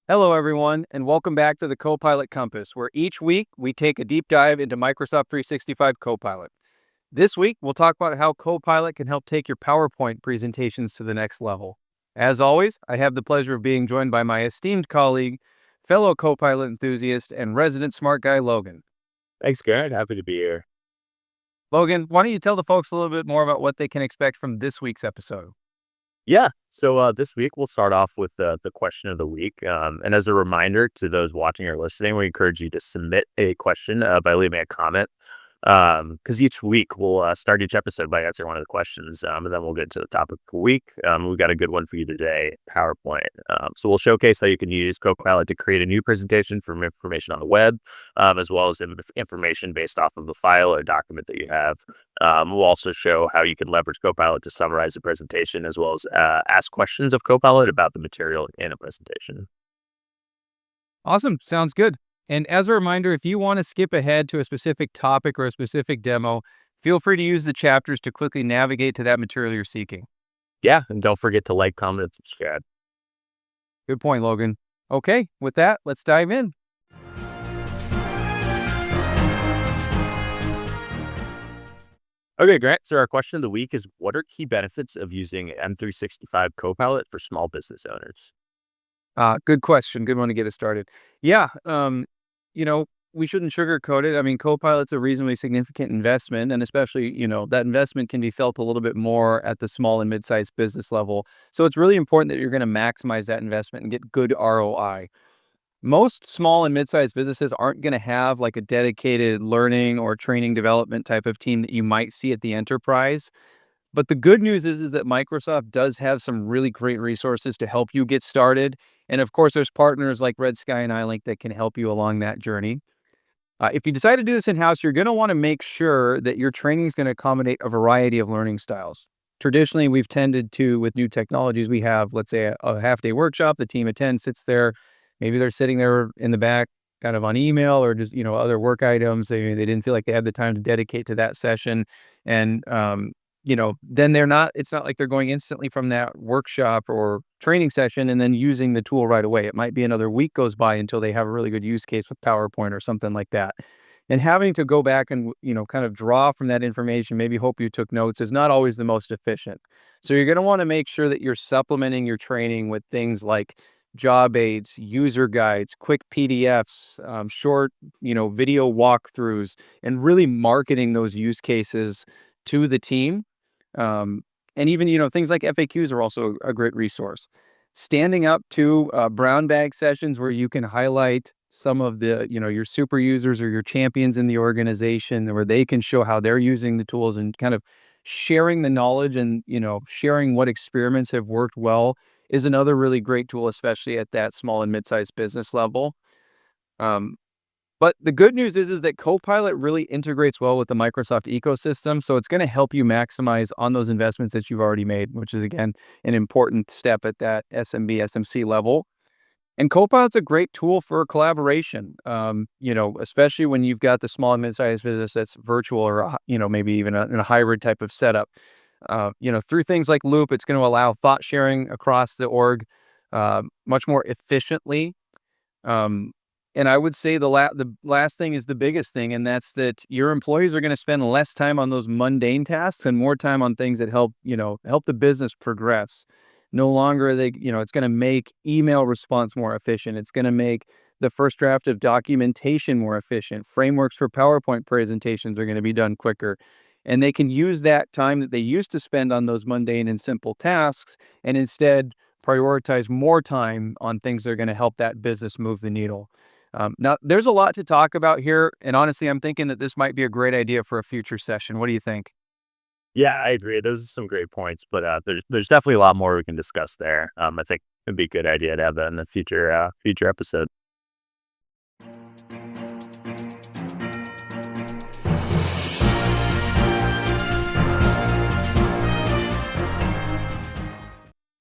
Hello, everyone, and welcome back to the Copilot Compass, where each week we take a deep dive into Microsoft 365 Copilot. This week, we'll talk about how Copilot can help take your PowerPoint presentations to the next level. As always, I have the pleasure of being joined by my esteemed colleague, fellow Copilot enthusiast, and resident smart guy, Logan. Thanks, Garrett. Happy to be here. Logan, why don't you tell the folks a little bit more about what they can expect from this week's episode? Yeah. So this week we'll start off with the question of the week. And as a reminder to those watching or listening, we encourage you to submit a question by leaving a comment. Because each week we'll start each episode by answering one of the questions, and then we'll get to the topic of the week. We've got a good one for you today, PowerPoint. So we'll showcase how you can use Copilot to create a new presentation from information on the web, as well as information based off of the file or document that you have. We'll also show how you can leverage Copilot to summarize a presentation, as well as ask questions of Copilot about the material in a presentation. Awesome. Sounds good. And as a reminder, if you want to skip ahead to a specific topic or a specific demo, feel free to use the chapters to quickly navigate to that material you're seeking. Yeah, and don't forget to like, comment, and subscribe. Good point, Logan. Okay, with that, let's dive in. Okay, Grant. So our question of the week is, what are key benefits of using M365 Copilot for small business owners? Good question. Good one to get us started. Yeah, you know, we shouldn't sugarcoat it. I mean, Copilot's a reasonably significant investment, and especially, that investment can be felt a little bit more at the small and mid-sized business level. So it's really important that you're going to maximize that investment and get good ROI. Most small and mid-sized businesses aren't going to have like a dedicated learning or training development type of team that you might see at the enterprise. But the good news is that Microsoft does have some really great resources to help you get started. And of course, there's partners like Red Sky and iLink that can help you along that journey. If you decide to do this in-house, you're going to want to make sure that your training is going to accommodate a variety of learning styles. Traditionally, we've tended to, with new technologies, we have, let's say, a half-day workshop. The team attends, sits there. Maybe they're sitting there in the back, kind of on email or just, other work items. They didn't feel like they had the time to dedicate to that session. And, then it's not like they're going instantly from that workshop or training session and then using the tool right away. It might be another week goes by until they have a really good use case with PowerPoint or something like that. And having to go back and, kind of draw from that information, maybe hope you took notes, is not always the most efficient. So you're going to want to make sure that you're supplementing your training with things like job aids, user guides, quick PDFs, short, video walkthroughs, and really marketing those use cases to the team. And even, things like FAQs are also a great resource. Standing up to brown bag sessions where you can highlight some of the, your super users or your champions in the organization, where they can show how they're using the tools and kind of sharing the knowledge and, sharing what experiments have worked well is another really great tool, especially at that small and mid-sized business level. Um, but the good news is that Copilot really integrates well with the Microsoft ecosystem. So it's going to help you maximize on those investments that you've already made, which is, again, an important step at that SMB, SMC level. And Copilot's a great tool for collaboration, especially when you've got the small and mid-sized business that's virtual or, maybe even in a hybrid type of setup. Through things like Loop, it's going to allow thought sharing across the org much more efficiently. Um, and I would say the last thing is the biggest thing, and that's that your employees are going to spend less time on those mundane tasks and more time on things that help the business progress. No longer are they, it's going to make email response more efficient. It's going to make the first draft of documentation more efficient. Frameworks for PowerPoint presentations are going to be done quicker. And they can use that time that they used to spend on those mundane and simple tasks and instead prioritize more time on things that are going to help that business move the needle. Now, there's a lot to talk about here, and honestly, I'm thinking that this might be a great idea for a future session. What do you think? Yeah, I agree. Those are some great points, but there's definitely a lot more we can discuss there. I think it'd be a good idea to have that in the future episode.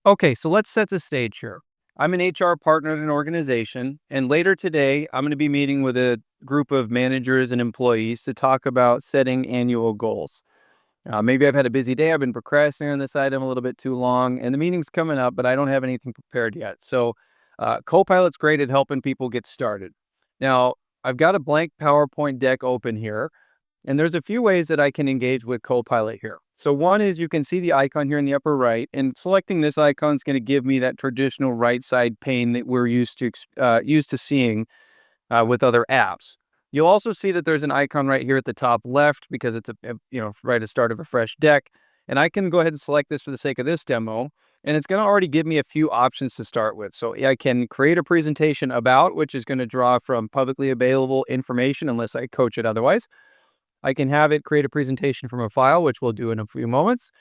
Okay, so let's set the stage here. I'm an HR partner at an organization, and later today, I'm going to be meeting with a group of managers and employees to talk about setting annual goals. Maybe I've had a busy day. I've been procrastinating on this item a little bit too long, and the meeting's coming up, but I don't have anything prepared yet. So Copilot's great at helping people get started. Now, I've got a blank PowerPoint deck open here, and there's a few ways that I can engage with Copilot here. So one is you can see the icon here in the upper right, and selecting this icon is going to give me that traditional right side pane that we're used to seeing with other apps. You'll also see that there's an icon right here at the top left because it's right at the start of a fresh deck. And I can go ahead and select this for the sake of this demo. And it's going to already give me a few options to start with. So I can create a presentation about, which is going to draw from publicly available information unless I coach it otherwise. I can have it create a presentation from a file, which we'll do in a few moments.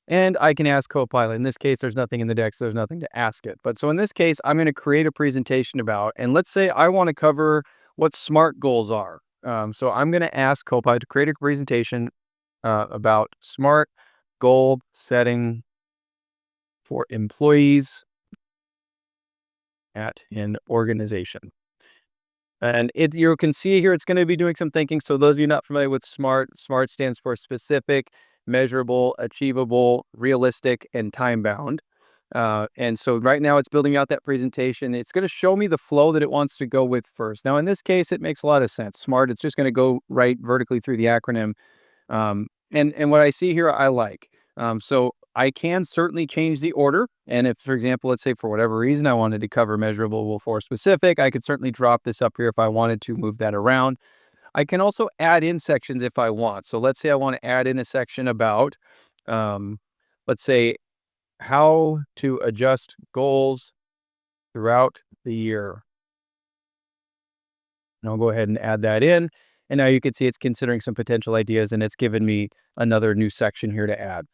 And I can ask Copilot. In this case, there's nothing in the deck, so there's nothing to ask it. But so in this case, I'm going to create a presentation about, and let's say I want to cover what SMART goals are. So I'm going to ask Copilot to create a presentation about SMART goal setting for employees at an organization. And you can see here, it's going to be doing some thinking. So those of you not familiar with SMART, SMART stands for specific, measurable, achievable, realistic, and time-bound. And so right now it's building out that presentation. It's going to show me the flow that it wants to go with first. Now, in this case, it makes a lot of sense. SMART, it's just going to go right vertically through the acronym. And what I see here, I like. So I can certainly change the order. And if, for example, let's say for whatever reason, I wanted to cover measurable before specific, I could certainly drop this up here if I wanted to move that around. I can also add in sections if I want. So let's say I want to add in a section about, let's say, how to adjust goals throughout the year. And I'll go ahead and add that in. And now you can see it's considering some potential ideas, and it's given me another new section here to add.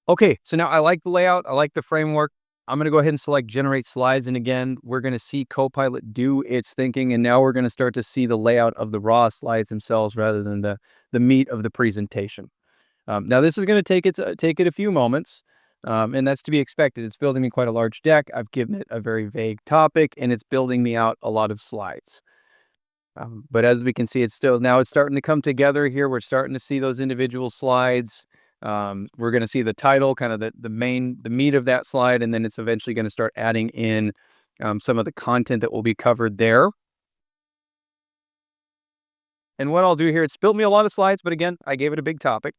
Okay, so now I like the layout. I like the framework. I'm going to go ahead and select Generate Slides. And again, we're going to see Copilot do its thinking. And now we're going to start to see the layout of the raw slides themselves rather than the meat of the presentation. Now, this is going to take it a few moments, and that's to be expected. It's building me quite a large deck. I've given it a very vague topic, and it's building me out a lot of slides. But as we can see, it's starting to come together here. We're starting to see those individual slides. We're going to see the title, kind of the meat of that slide, and then it's eventually going to start adding in some of the content that will be covered there. And what I'll do here, it's built me a lot of slides, but again, I gave it a big topic.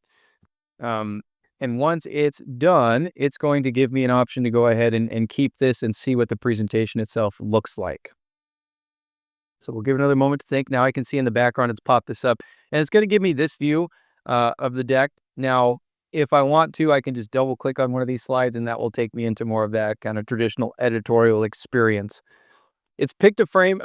And once it's done, it's going to give me an option to go ahead and keep this and see what the presentation itself looks like. So we'll give it another moment to think. Now I can see in the background, it's popped this up, and it's going to give me this view of the deck. Now, if I want to, I can just double click on one of these slides, and that will take me into more of that kind of traditional editorial experience. It's picked a frame.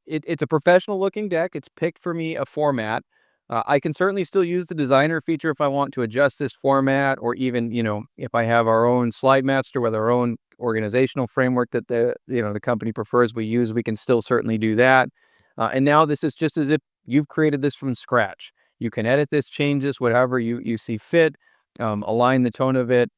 It's a professional looking deck. It's picked for me a format. I can certainly still use the designer feature if I want to adjust this format, or even, if I have our own slide master with our own organizational framework that the company prefers we can still certainly do that. And now this is just as if you've created this from scratch. You can edit this, change this, whatever you see fit, align the tone of it.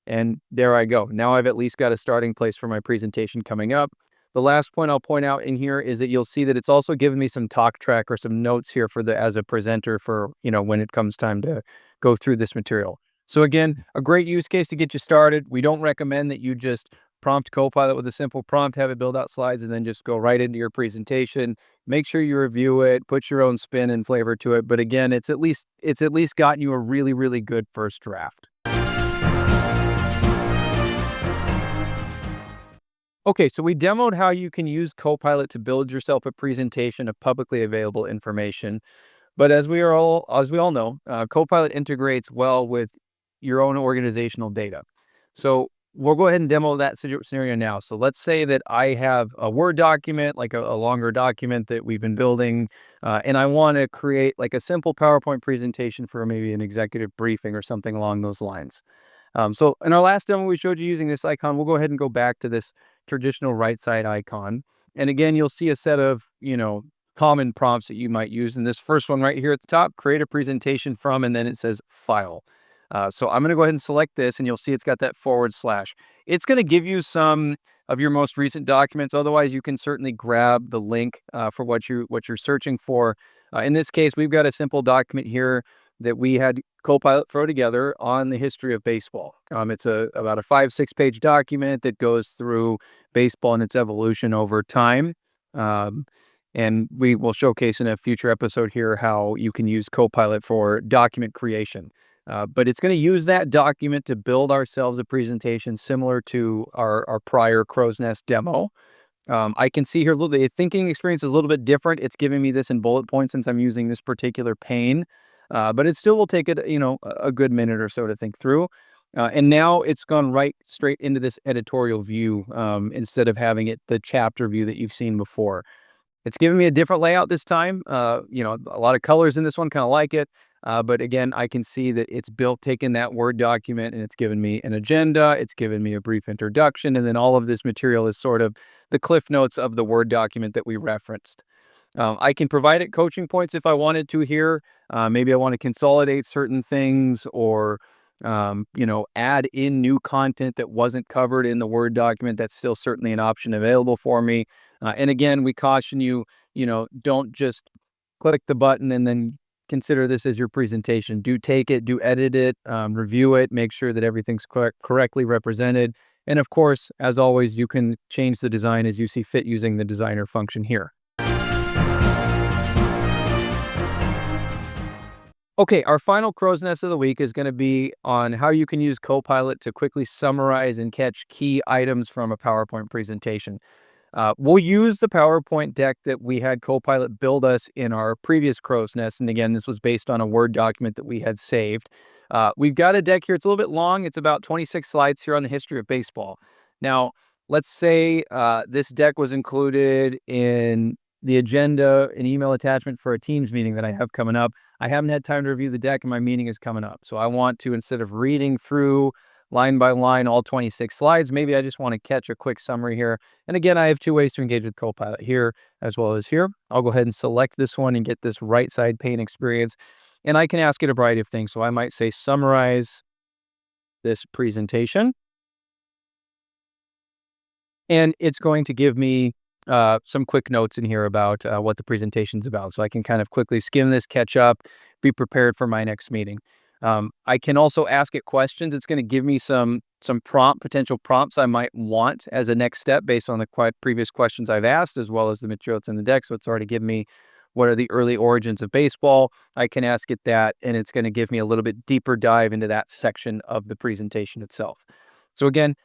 And there I go. Now I've at least got a starting place for my presentation coming up. The last point I'll point out in here is that you'll see that it's also given me some talk track or some notes here as a presenter for, when it comes time to go through this material. So again, a great use case to get you started. We don't recommend that you just prompt Copilot with a simple prompt, have it build out slides, and then just go right into your presentation. Make sure you review it, put your own spin and flavor to it. But again, it's at least gotten you a really, really good first draft. Okay, so we demoed how you can use Copilot to build yourself a presentation of publicly available information. But as we all know, Copilot integrates well with your own organizational data. So we'll go ahead and demo that scenario now. So let's say that I have a Word document, like a longer document that we've been building, and I want to create like a simple PowerPoint presentation for maybe an executive briefing or something along those lines. So in our last demo, we showed you using this icon. We'll go ahead and go back to this traditional right side icon. And again, you'll see a set of, common prompts that you might use. And this first one right here at the top, create a presentation from, and then it says file. So I'm going to go ahead and select this, and you'll see it's got that /. It's going to give you some of your most recent documents. Otherwise, you can certainly grab the link for what you're searching for. In this case, we've got a simple document here that we had Copilot throw together on the history of baseball. It's about a 5-6 page document that goes through baseball and its evolution over time. Um, and we will showcase in a future episode here how you can use Copilot for document creation. But it's going to use that document to build ourselves a presentation similar to our prior Crow's Nest demo. I can see here the thinking experience is a little bit different. It's giving me this in bullet points since I'm using this particular pane, but it still will take it, a good minute or so to think through. And now it's gone right straight into this editorial view instead of having it the chapter view that you've seen before. It's giving me a different layout this time. A lot of colors in this one, kind of like it. But again, I can see that it's taking that Word document and it's given me an agenda. It's given me a brief introduction. And then all of this material is sort of the cliff notes of the Word document that we referenced. I can provide it coaching points if I wanted to here. Maybe I want to consolidate certain things or, add in new content that wasn't covered in the Word document. That's still certainly an option available for me. And again, we caution you, don't just click the button and then consider this as your presentation. Do take it, do edit it, review it, make sure that everything's correctly represented. And of course, as always, you can change the design as you see fit using the designer function here. Okay, our final crow's nest of the week is going to be on how you can use Copilot to quickly summarize and catch key items from a PowerPoint presentation. We'll use the PowerPoint deck that we had Copilot build us in our previous crow's nest. And again, this was based on a Word document that we had saved. We've got a deck here. It's a little bit long. It's about 26 slides here on the history of baseball. Now, let's say this deck was included in the agenda, an email attachment for a Teams meeting that I have coming up. I haven't had time to review the deck and my meeting is coming up. So I want to, instead of reading through line by line all 26 slides, maybe I just want to catch a quick summary here. And again, I have two ways to engage with Copilot, here as well as here. I'll go ahead and select this one and get this right side pane experience. And I can ask it a variety of things. So I might say, summarize this presentation. And it's going to give me some quick notes in here about what the presentation's about. So I can kind of quickly skim this, catch up, be prepared for my next meeting. I can also ask it questions. It's going to give me some potential prompts I might want as a next step based on the previous questions I've asked, as well as the material that's in the deck. So it's already given me what are the early origins of baseball. I can ask it that, and it's going to give me a little bit deeper dive into that section of the presentation itself. So again,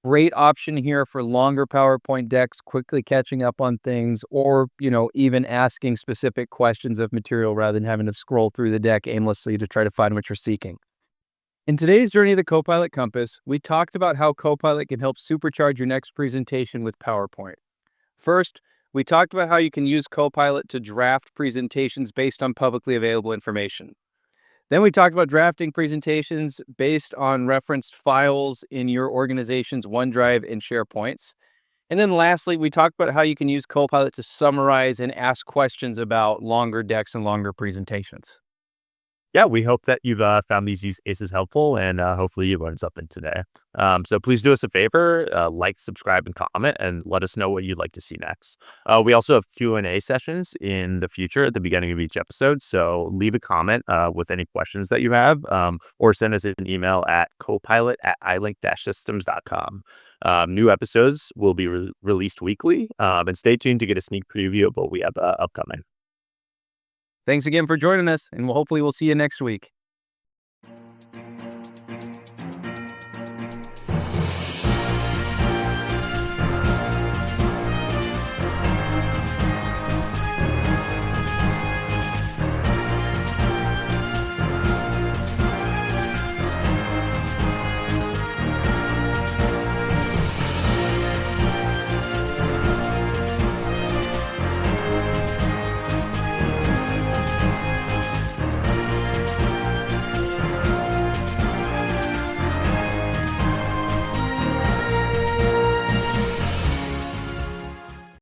great option here for longer PowerPoint decks, quickly catching up on things, or, even asking specific questions of material rather than having to scroll through the deck aimlessly to try to find what you're seeking. In today's journey of the Copilot Compass, we talked about how Copilot can help supercharge your next presentation with PowerPoint. First, we talked about how you can use Copilot to draft presentations based on publicly available information. Then we talked about drafting presentations based on referenced files in your organization's OneDrive and SharePoints. And then lastly, we talked about how you can use Copilot to summarize and ask questions about longer decks and longer presentations. Yeah, we hope that you've found these use cases helpful, and hopefully you learned something today. So please do us a favor, like, subscribe, and comment, and let us know what you'd like to see next. We also have Q&A sessions in the future at the beginning of each episode, so leave a comment with any questions that you have, or send us an email at copilot@ilink-systems.com. New episodes will be released weekly, and stay tuned to get a sneak preview of what we have upcoming. Thanks again for joining us, and hopefully we'll see you next week.